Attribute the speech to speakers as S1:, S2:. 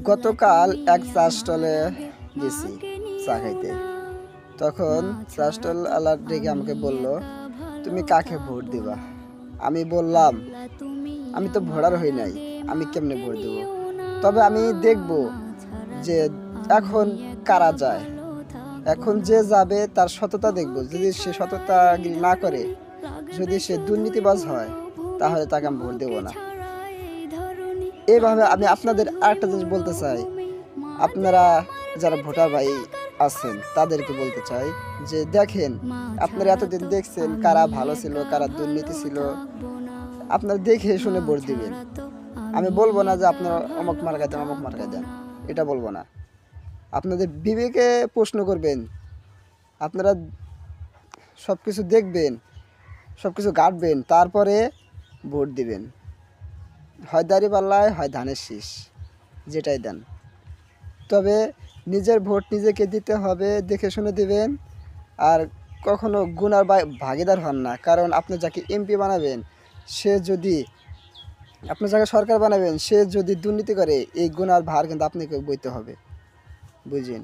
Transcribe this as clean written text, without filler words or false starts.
S1: গতকাল এক চা স্টলে গেছি চা খাইতে। তখন চা স্টল আলা ডেকে আমাকে বলল, তুমি কাকে ভোট দিবা? আমি বললাম, আমি তো ভোটার হই নাই, আমি কেমনে ভোট দেবো? তবে আমি দেখব যে এখন কারা যায়, এখন যে যাবে তার সততা দেখব। যদি সে সততা না করে, যদি সে দুর্নীতিবাজ হয়, তাহলে তাকে আমি ভোট দেবো না। এভাবে আমি আপনাদের আরেকটা জিনিস বলতে চাই, আপনারা যারা ভোটার ভাই আছেন তাদেরকে বলতে চাই যে দেখেন, আপনারা এতদিন দেখছেন কারা ভালো ছিল কারা দুর্নীতি ছিল, আপনারা দেখে শুনে ভোট দিবেন। আমি বলবো না যে আপনারা অমুক মার্কা দেন অমুক মার্কা দেন, এটা বলবো না। আপনাদের বিবেকে প্রশ্ন করবেন, আপনারা সব কিছু দেখবেন, সব কিছু ঘাটবেন, তারপরে ভোট দিবেন। হয় দাঁড়িপাল্লায়, হয় ধানের শীষ, যেটাই দেন। তবে নিজের ভোট নিজেকে দিতে হবে, দেখে শুনে দিবেন। আর কখনো গুনার ভাগীদার হন না, কারণ আপনি যাকে এমপি বানাবেন, সে যদি আপনার যাকে সরকার বানাবেন, সে যদি দুর্নীতি করে, এই গুনার ভার কিন্তু আপনাকে বইতে হবে, বুঝেন।